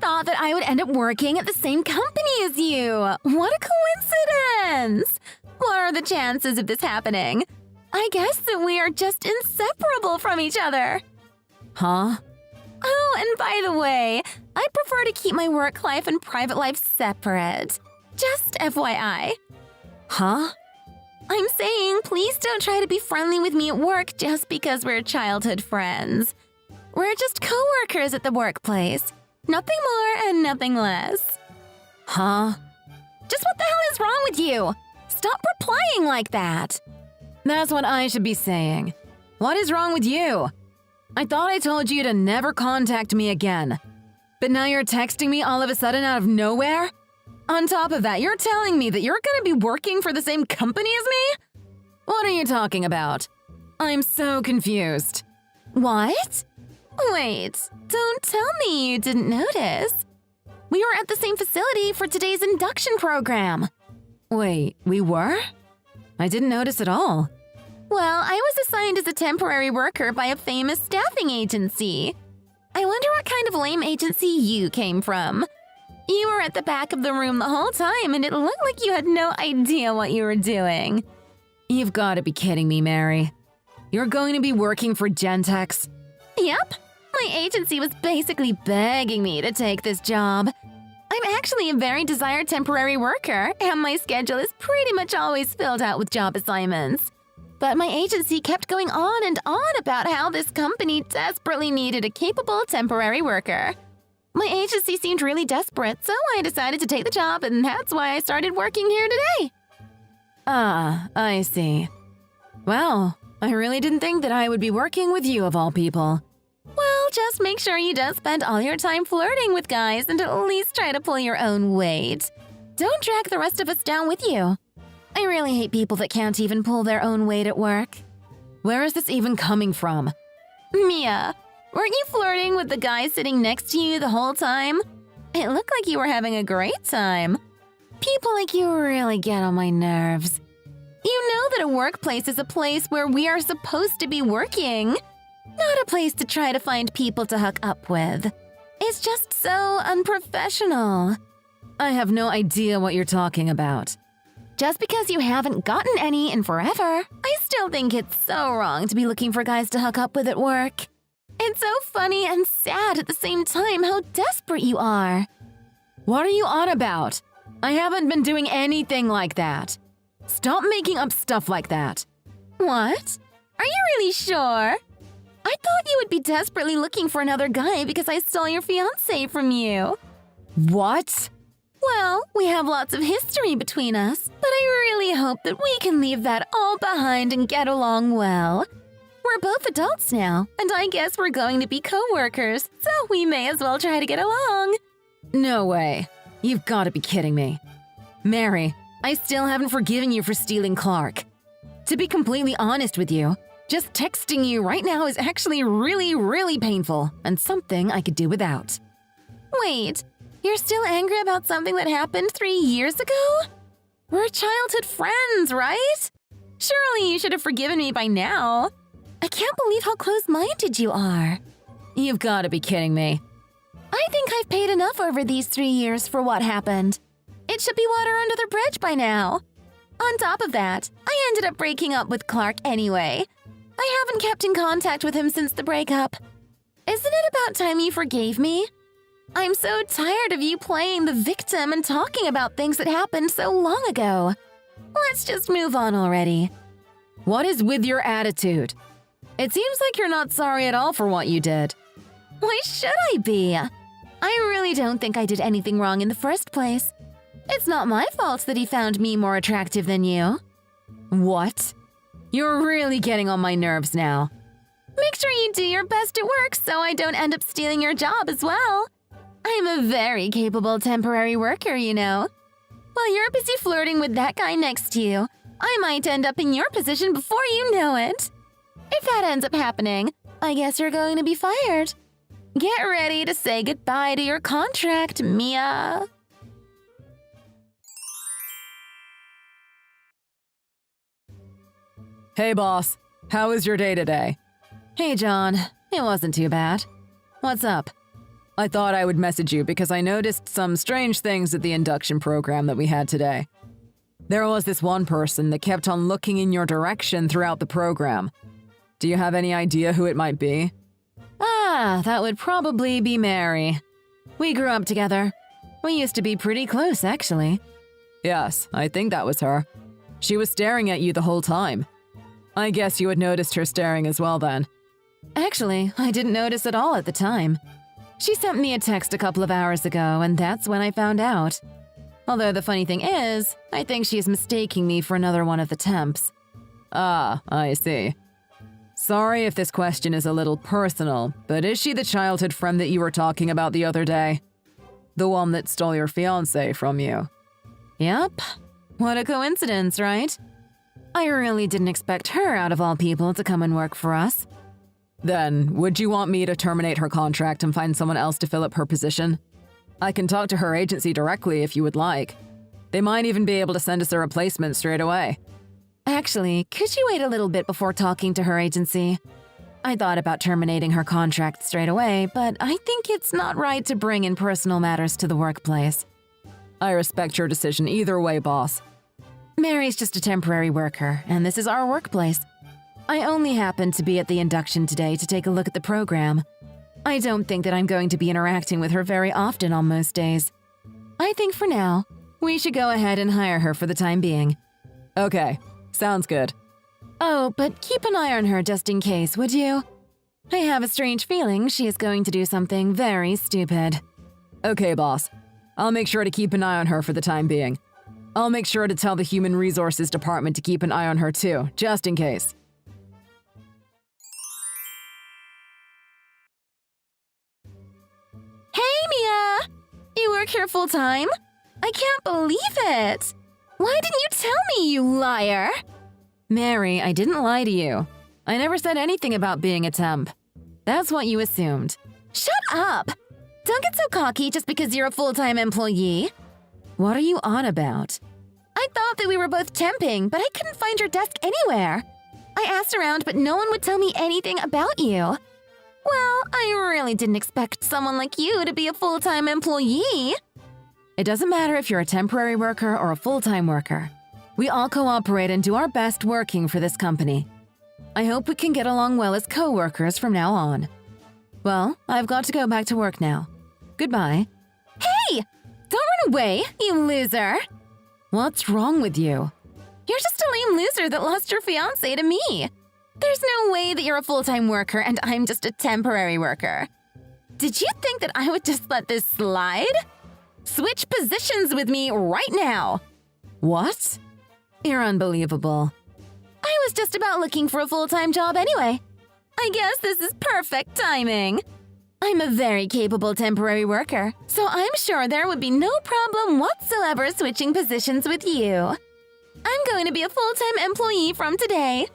thought that I would end up working at the same company as you. What a coincidence! What are the chances of this happening? I guess that we are just inseparable from each other. Huh? Oh, and by the way, I prefer to keep my work life and private life separate. Just FYI. Huh? I'm saying please don't try to be friendly with me at work just because we're childhood friends. We're just co-workers at the workplace. Nothing more and nothing less. Huh? Just what the hell is wrong with you? Stop replying like that. That's what I should be saying. What is wrong with you? I thought I told you to never contact me again. But now you're texting me all of a sudden out of nowhere? On top of that, you're telling me that you're gonna be working for the same company as me? What are you talking about? I'm so confused. What? Wait, don't tell me you didn't notice. We were at the same facility for today's induction program. Wait, we were? I didn't notice at all. Well, I was assigned as a temporary worker by a famous staffing agency. I wonder what kind of lame agency you came from. You were at the back of the room the whole time and it looked like you had no idea what you were doing. You've got to be kidding me, Mary. You're going to be working for Gentex? Yep. My agency was basically begging me to take this job. I'm actually a very desired temporary worker, and my schedule is pretty much always filled out with job assignments. But my agency kept going on and on about how this company desperately needed a capable temporary worker. My agency seemed really desperate, so I decided to take the job, and that's why I started working here today. Ah, I see. Well, I really didn't think that I would be working with you of all people. Well, just make sure you don't spend all your time flirting with guys and at least try to pull your own weight. Don't drag the rest of us down with you. I really hate people that can't even pull their own weight at work. Where is this even coming from? Mia, weren't you flirting with the guy sitting next to you the whole time? It looked like you were having a great time. People like you really get on my nerves. You know that a workplace is a place where we are supposed to be working. Not a place to try to find people to hook up with. It's just so unprofessional. I have no idea what you're talking about. Just because you haven't gotten any in forever, I still think it's so wrong to be looking for guys to hook up with at work. It's so funny and sad at the same time how desperate you are. What are you on about? I haven't been doing anything like that. Stop making up stuff like that. What? Are you really sure? I thought you would be desperately looking for another guy because I stole your fiancé from you. What? Well, we have lots of history between us, but I really hope that we can leave that all behind and get along well. We're both adults now, and I guess we're going to be co-workers, so we may as well try to get along. No way. You've got to be kidding me. Mary, I still haven't forgiven you for stealing Clark. To be completely honest with you, just texting you right now is actually really painful and something I could do without. Wait, you're still angry about something that happened 3 years ago? We're childhood friends, right? Surely you should have forgiven me by now. I can't believe how close-minded you are. You've got to be kidding me. I think I've paid enough over these 3 years for what happened. It should be water under the bridge by now. On top of that, I ended up breaking up with Clark anyway. I haven't kept in contact with him since the breakup. Isn't it about time you forgave me? I'm so tired of you playing the victim and talking about things that happened so long ago. Let's just move on already. What is with your attitude? It seems like you're not sorry at all for what you did. Why should I be? I really don't think I did anything wrong in the first place. It's not my fault that he found me more attractive than you. What? You're really getting on my nerves now. Make sure you do your best at work so I don't end up stealing your job as well. I'm a very capable temporary worker, you know. While you're busy flirting with that guy next to you, I might end up in your position before you know it. If that ends up happening, I guess you're going to be fired. Get ready to say goodbye to your contract, Mia. Hey boss, how was your day today? Hey John, it wasn't too bad. What's up? I thought I would message you because I noticed some strange things at the induction program that we had today. There was this one person that kept on looking in your direction throughout the program. Do you have any idea who it might be? Ah, that would probably be Mary. We grew up together. We used to be pretty close, actually. Yes, I think that was her. She was staring at you the whole time. I guess you had noticed her staring as well then. Actually, I didn't notice at all at the time. She sent me a text a couple of hours ago, and that's when I found out. Although the funny thing is, I think she is mistaking me for another one of the temps. Ah, I see. Sorry if this question is a little personal, but is she the childhood friend that you were talking about the other day? The one that stole your fiancé from you? Yep. What a coincidence, right? I really didn't expect her, out of all people, to come and work for us. Then, would you want me to terminate her contract and find someone else to fill up her position? I can talk to her agency directly if you would like. They might even be able to send us a replacement straight away. Actually, could you wait a little bit before talking to her agency? I thought about terminating her contract straight away, but I think it's not right to bring in personal matters to the workplace. I respect your decision either way, boss. Mary's just a temporary worker, and this is our workplace. I only happened to be at the induction today to take a look at the program. I don't think that I'm going to be interacting with her very often on most days. I think for now, we should go ahead and hire her for the time being. Okay, sounds good. Oh, but keep an eye on her just in case, would you? I have a strange feeling she is going to do something very stupid. Okay, boss. I'll make sure to keep an eye on her for the time being. I'll make sure to tell the Human Resources Department to keep an eye on her too, just in case. Hey, Mia! You work here full-time? I can't believe it! Why didn't you tell me, you liar? Mary, I didn't lie to you. I never said anything about being a temp. That's what you assumed. Shut up! Don't get so cocky just because you're a full-time employee. What are you on about? I thought that we were both temping, but I couldn't find your desk anywhere. I asked around, but no one would tell me anything about you. Well, I really didn't expect someone like you to be a full-time employee. It doesn't matter if you're a temporary worker or a full-time worker. We all cooperate and do our best working for this company. I hope we can get along well as co-workers from now on. Well, I've got to go back to work now. Goodbye. Hey! Don't run away, you loser! What's wrong with you? You're just a lame loser that lost your fiancé to me. There's no way that you're a full-time worker and I'm just a temporary worker. Did you think that I would just let this slide? Switch positions with me right now. What? You're unbelievable. I was just about looking for a full-time job anyway. I guess this is perfect timing. I'm a very capable temporary worker, so I'm sure there would be no problem whatsoever switching positions with you. I'm going to be a full-time employee from today.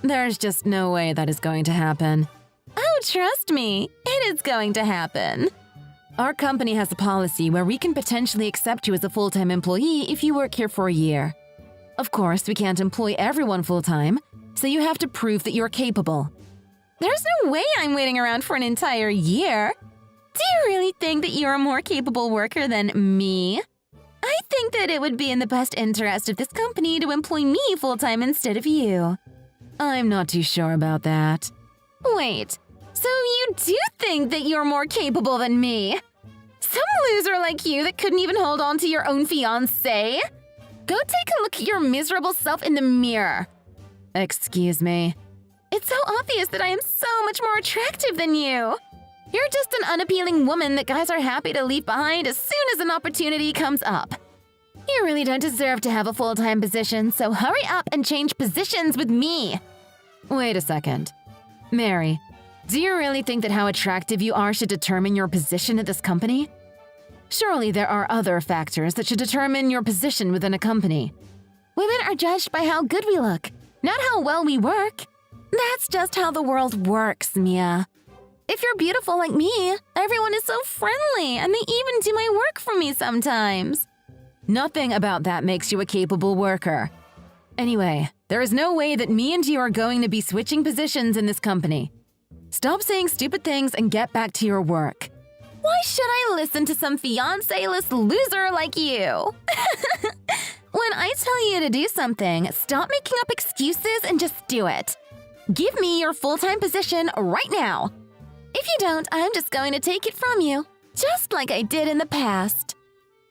There's just no way that is going to happen. Oh, trust me, it is going to happen. Our company has a policy where we can potentially accept you as a full-time employee if you work here for a year. Of course, we can't employ everyone full-time, so you have to prove that you're capable. There's no way I'm waiting around for an entire year. Do you really think that you're a more capable worker than me? I think that it would be in the best interest of this company to employ me full-time instead of you. I'm not too sure about that. Wait, so you do think that you're more capable than me? Some loser like you that couldn't even hold on to your own fiancé? Go take a look at your miserable self in the mirror. Excuse me. It's so obvious that I am so much more attractive than you. You're just an unappealing woman that guys are happy to leave behind as soon as an opportunity comes up. You really don't deserve to have a full-time position, so hurry up and change positions with me. Wait a second. Mary, do you really think that how attractive you are should determine your position at this company? Surely there are other factors that should determine your position within a company. Women are judged by how good we look, not how well we work. That's just how the world works, Mia. If you're beautiful like me, everyone is so friendly and they even do my work for me sometimes. Nothing about that makes you a capable worker. Anyway, there is no way that me and you are going to be switching positions in this company. Stop saying stupid things and get back to your work. Why should I listen to some fiancé-less loser like you? When I tell you to do something, stop making up excuses and just do it. Give me your full-time position right now. If you don't, I'm just going to take it from you, just like I did in the past.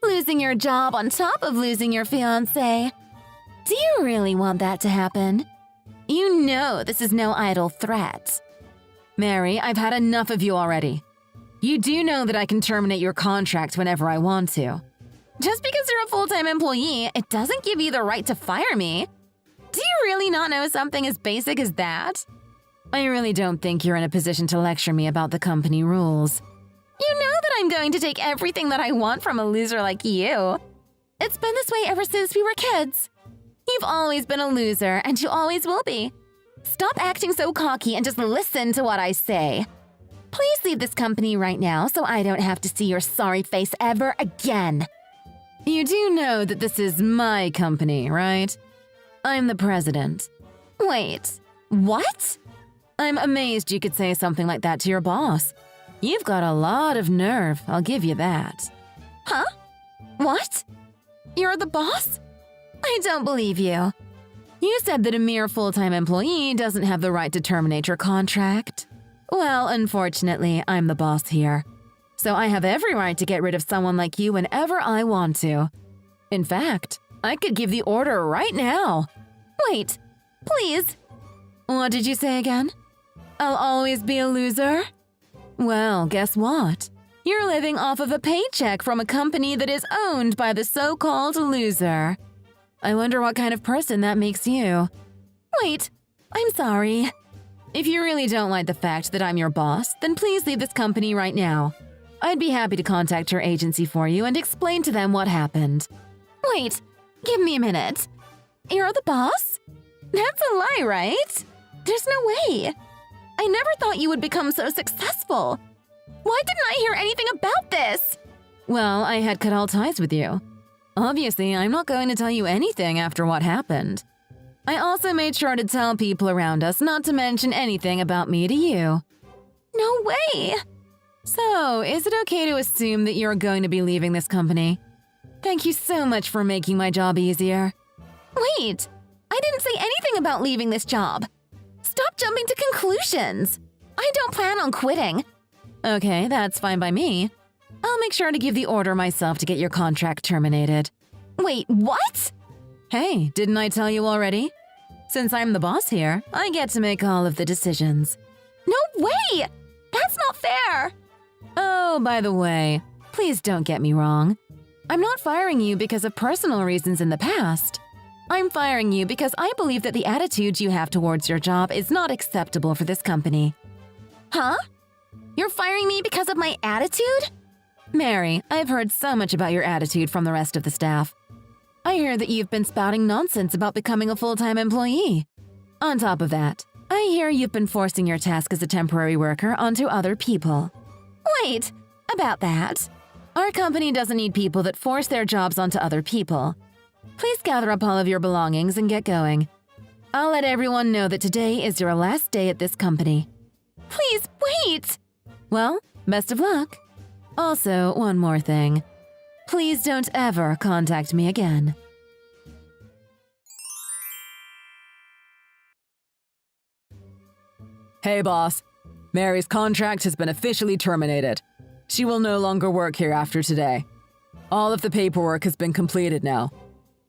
Losing your job on top of losing your fiancé. Do you really want that to happen? You know this is no idle threat. Mary, I've had enough of you already. You do know that I can terminate your contract whenever I want to. Just because you're a full-time employee, it doesn't give you the right to fire me. Do you really not know something as basic as that? I really don't think you're in a position to lecture me about the company rules. You know that I'm going to take everything that I want from a loser like you. It's been this way ever since we were kids. You've always been a loser, and you always will be. Stop acting so cocky and just listen to what I say. Please leave this company right now so I don't have to see your sorry face ever again. You do know that this is my company, right? I'm the president. Wait, what? I'm amazed you could say something like that to your boss. You've got a lot of nerve, I'll give you that. Huh? What? You're the boss? I don't believe you. You said that a mere full-time employee doesn't have the right to terminate your contract. Well, unfortunately, I'm the boss here. So I have every right to get rid of someone like you whenever I want to. In fact, I could give the order right now. Wait, please. What did you say again? I'll always be a loser? Well, guess what? You're living off of a paycheck from a company that is owned by the so-called loser. I wonder what kind of person that makes you. Wait, I'm sorry. If you really don't like the fact that I'm your boss, then please leave this company right now. I'd be happy to contact your agency for you and explain to them what happened. Wait, give me a minute. You're the boss? That's a lie, right? There's no way. I never thought you would become so successful. Why didn't I hear anything about this? Well, I had cut all ties with you. Obviously, I'm not going to tell you anything after what happened. I also made sure to tell people around us not to mention anything about me to you. No way! So, is it okay to assume that you're going to be leaving this company? Thank you so much for making my job easier. Wait! I didn't say anything about leaving this job. Stop jumping to conclusions. I don't plan on quitting. Okay, that's fine by me. I'll make sure to give the order myself to get your contract terminated. Wait, what? Hey, didn't I tell you already? Since I'm the boss here, I get to make all of the decisions. No way! That's not fair! Oh, by the way, please don't get me wrong. I'm not firing you because of personal reasons in the past. I'm firing you because I believe that the attitude you have towards your job is not acceptable for this company. Huh? You're firing me because of my attitude? Mary, I've heard so much about your attitude from the rest of the staff. I hear that you've been spouting nonsense about becoming a full-time employee. On top of that, I hear you've been forcing your task as a temporary worker onto other people. Wait, about that. Our company doesn't need people that force their jobs onto other people. Please gather up all of your belongings and get going. I'll let everyone know that today is your last day at this company. Please, wait! Well, best of luck. Also, one more thing. Please don't ever contact me again. Hey, boss. Mary's contract has been officially terminated. She will no longer work here after today. All of the paperwork has been completed now.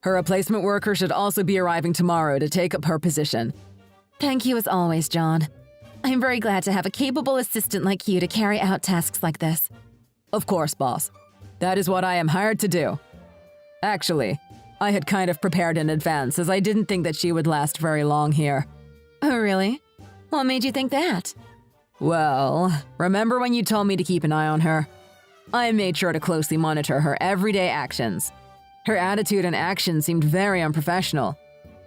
Her replacement worker should also be arriving tomorrow to take up her position. Thank you as always, John. I'm very glad to have a capable assistant like you to carry out tasks like this. Of course, boss. That is what I am hired to do. Actually, I had kind of prepared in advance as I didn't think that she would last very long here. Oh, really? What made you think that? Well, remember when you told me to keep an eye on her? I made sure to closely monitor her everyday actions. Her attitude and actions seemed very unprofessional.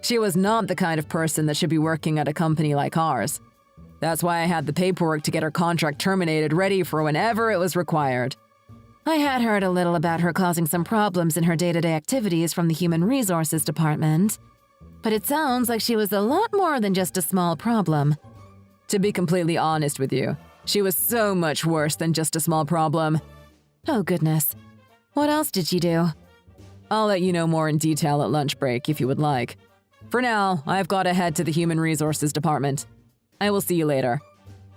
She was not the kind of person that should be working at a company like ours. That's why I had the paperwork to get her contract terminated ready for whenever it was required. I had heard a little about her causing some problems in her day-to-day activities from the Human Resources Department. But it sounds like she was a lot more than just a small problem. To be completely honest with you, She was so much worse than just a small problem. Oh goodness. What else did she do? I'll let you know more in detail at lunch break if you would like. For now, I've got to head to the Human Resources Department. I will see you later.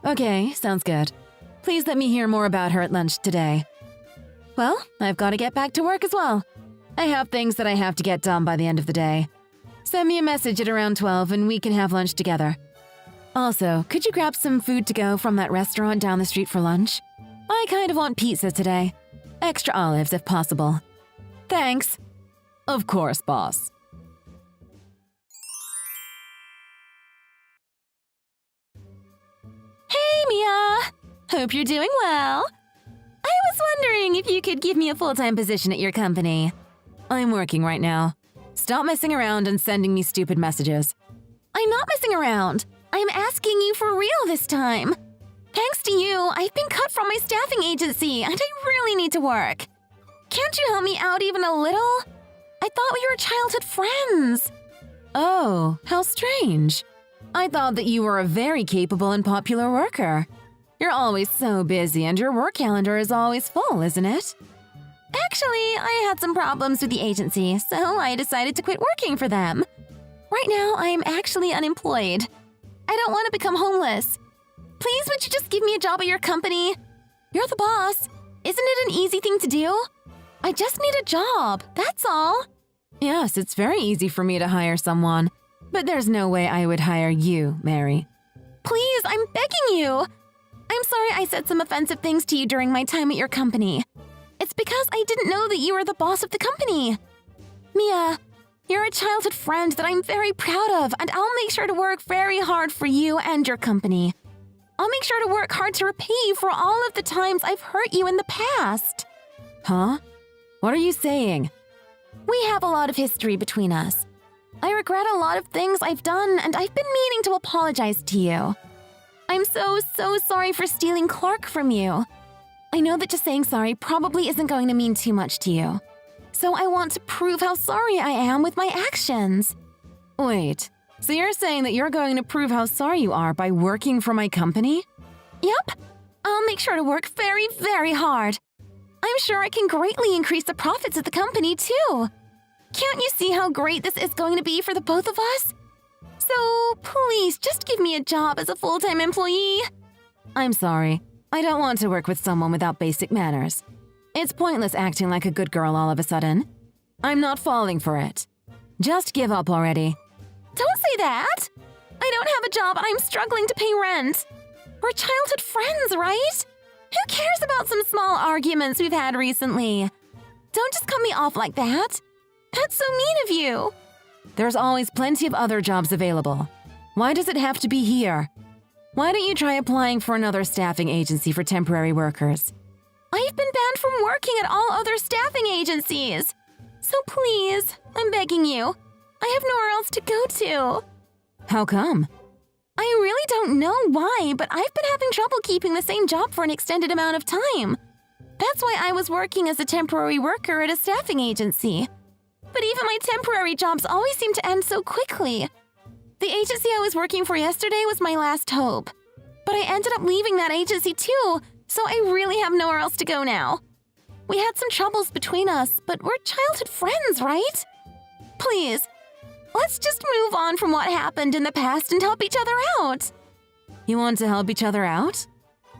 Okay, sounds good. Please let me hear more about her at lunch today. Well, I've got to get back to work as well. I have things that I have to get done by the end of the day. Send me a message at around 12 and we can have lunch together. Also, could you grab some food to go from that restaurant down the street for lunch? I kind of want pizza today. Extra olives if possible. Thanks. Of course, boss. Hey, Mia! Hope you're doing well. I was wondering if you could give me a full-time position at your company. I'm working right now. Stop messing around and sending me stupid messages. I'm not messing around. I'm asking you for real this time. Thanks to you, I've been cut from my staffing agency and I really need to work. Can't you help me out even a little? I thought we were childhood friends. Oh, how strange. I thought that you were a very capable and popular worker. You're always so busy and your work calendar is always full, isn't it? Actually, I had some problems with the agency, so I decided to quit working for them. Right now, I am actually unemployed. I don't want to become homeless. Please, would you just give me a job at your company? You're the boss. Isn't it an easy thing to do? I just need a job, that's all. Yes, it's very easy for me to hire someone, but there's no way I would hire you, Mary. Please, I'm begging you. I'm sorry I said some offensive things to you during my time at your company. It's because I didn't know that you were the boss of the company. Mia, you're a childhood friend that I'm very proud of, and I'll make sure to work very hard for you and your company. I'll make sure to work hard to repay you for all of the times I've hurt you in the past. Huh? What are you saying? We have a lot of history between us. I regret a lot of things I've done, and I've been meaning to apologize to you. I'm so sorry for stealing Clark from you. I know that just saying sorry probably isn't going to mean too much to you. So I want to prove how sorry I am with my actions. Wait, so you're saying that you're going to prove how sorry you are by working for my company? Yep. I'll make sure to work very, very hard. I'm sure I can greatly increase the profits of the company, too. Can't you see how great this is going to be for the both of us? So please, just give me a job as a full-time employee. I'm sorry. I don't want to work with someone without basic manners. It's pointless acting like a good girl all of a sudden. I'm not falling for it. Just give up already. Don't say that! I don't have a job and I'm struggling to pay rent. We're childhood friends, right? Who cares about some small arguments we've had recently? Don't just cut me off like that. That's so mean of you. There's always plenty of other jobs available. Why does it have to be here? Why don't you try applying for another staffing agency for temporary workers? I've been banned from working at all other staffing agencies. So please, I'm begging you. I have nowhere else to go to. How come? I really don't know why, but I've been having trouble keeping the same job for an extended amount of time. That's why I was working as a temporary worker at a staffing agency. But even my temporary jobs always seem to end so quickly. The agency I was working for yesterday was my last hope. But I ended up leaving that agency too, so I really have nowhere else to go now. We had some troubles between us, but we're childhood friends, right? Please, let's just move on from what happened in the past and help each other out. You want to help each other out?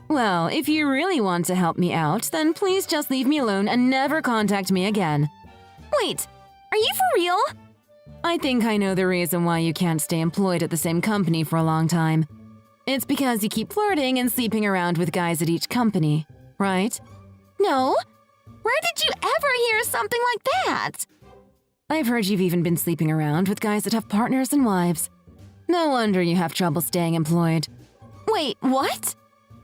Well, if you really want to help me out, then please just leave me alone and never contact me again. Wait, are you for real? I think I know the reason why you can't stay employed at the same company for a long time. It's because you keep flirting and sleeping around with guys at each company, right? No. Where did you ever hear something like that? I've heard you've even been sleeping around with guys that have partners and wives. No wonder you have trouble staying employed. Wait, what?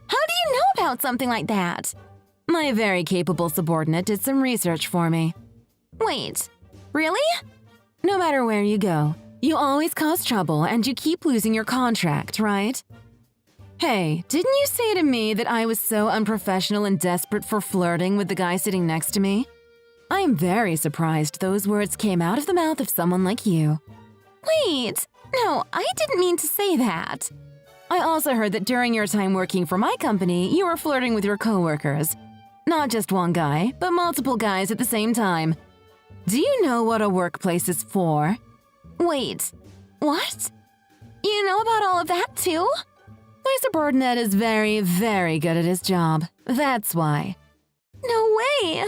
How do you know about something like that? My very capable subordinate did some research for me. Wait, really? No matter where you go, you always cause trouble and you keep losing your contract, right? Hey, didn't you say to me that I was so unprofessional and desperate for flirting with the guy sitting next to me? I'm very surprised those words came out of the mouth of someone like you. Wait, no, I didn't mean to say that. I also heard that during your time working for my company, you were flirting with your coworkers. Not just one guy, but multiple guys at the same time. Do you know what a workplace is for? Wait, what? You know about all of that too? My subordinate is very, very good at his job. That's why. No way!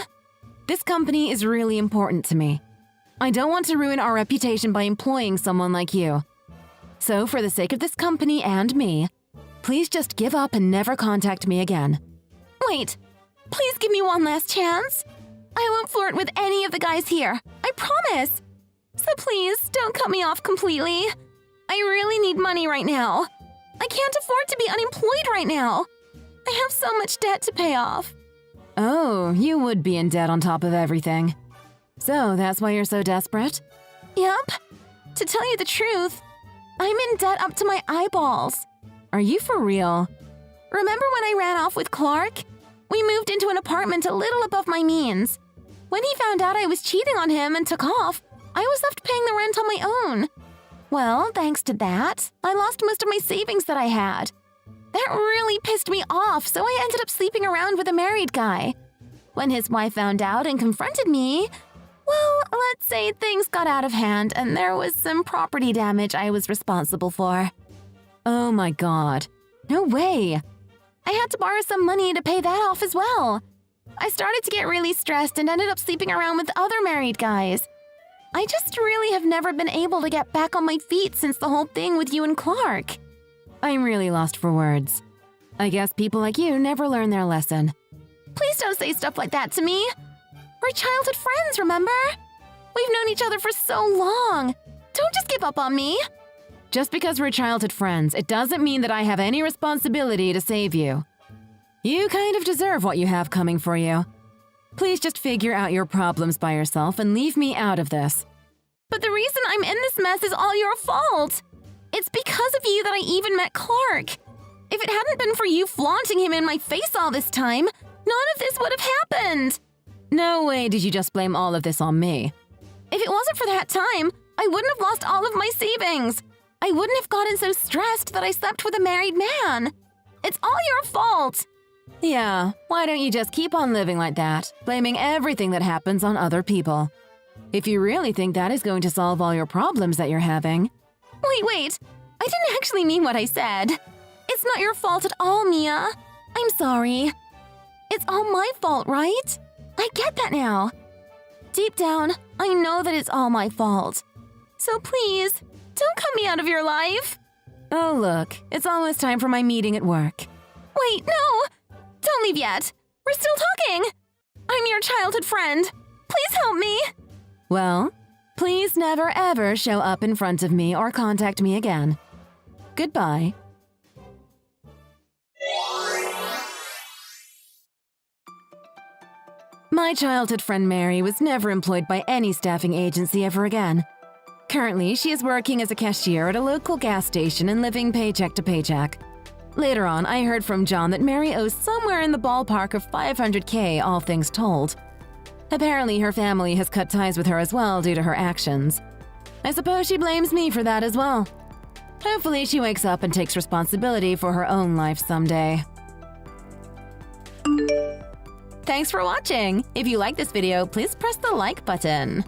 This company is really important to me. I don't want to ruin our reputation by employing someone like you. So, for the sake of this company and me, please just give up and never contact me again. Wait, please give me one last chance. I won't flirt with any of the guys here. I promise. So please, don't cut me off completely. I really need money right now. I can't afford to be unemployed right now. I have so much debt to pay off. Oh, you would be in debt on top of everything. So, that's why you're so desperate? Yep. To tell you the truth, I'm in debt up to my eyeballs. Are you for real? Remember when I ran off with Clark? We moved into an apartment a little above my means. When he found out I was cheating on him and took off, I was left paying the rent on my own. Well, thanks to that, I lost most of my savings that I had. That really pissed me off, so I ended up sleeping around with a married guy. When his wife found out and confronted me, well, let's say things got out of hand and there was some property damage I was responsible for. Oh my god. No way! I had to borrow some money to pay that off as well. I started to get really stressed and ended up sleeping around with other married guys. I just really have never been able to get back on my feet since the whole thing with you and Clark. I'm really lost for words. I guess people like you never learn their lesson. Please don't say stuff like that to me. We're childhood friends, remember? We've known each other for so long. Don't just give up on me. Just because we're childhood friends, it doesn't mean that I have any responsibility to save you. You kind of deserve what you have coming for you. Please just figure out your problems by yourself and leave me out of this. But the reason I'm in this mess is all your fault. It's because of you that I even met Clark. If it hadn't been for you flaunting him in my face all this time, none of this would have happened. No way did you just blame all of this on me. If it wasn't for that time, I wouldn't have lost all of my savings. I wouldn't have gotten so stressed that I slept with a married man. It's all your fault. Yeah, why don't you just keep on living like that, blaming everything that happens on other people? If you really think that is going to solve all your problems that you're having. Wait. I didn't actually mean what I said. It's not your fault at all, Mia. I'm sorry. It's all my fault, right? I get that now. Deep down, I know that it's all my fault. So please, don't cut me out of your life. Oh, look, it's almost time for my meeting at work. Wait, no! Don't leave yet. We're still talking. I'm your childhood friend. Please help me. Well, please never ever show up in front of me or contact me again. Goodbye. My childhood friend Mary was never employed by any staffing agency ever again. Currently, she is working as a cashier at a local gas station and living paycheck to paycheck. Later on, I heard from John that Mary owes somewhere in the ballpark of $500K, all things told. Apparently, her family has cut ties with her as well due to her actions. I suppose she blames me for that as well. Hopefully, she wakes up and takes responsibility for her own life someday. Thanks for watching. If you like this video, please press the like button.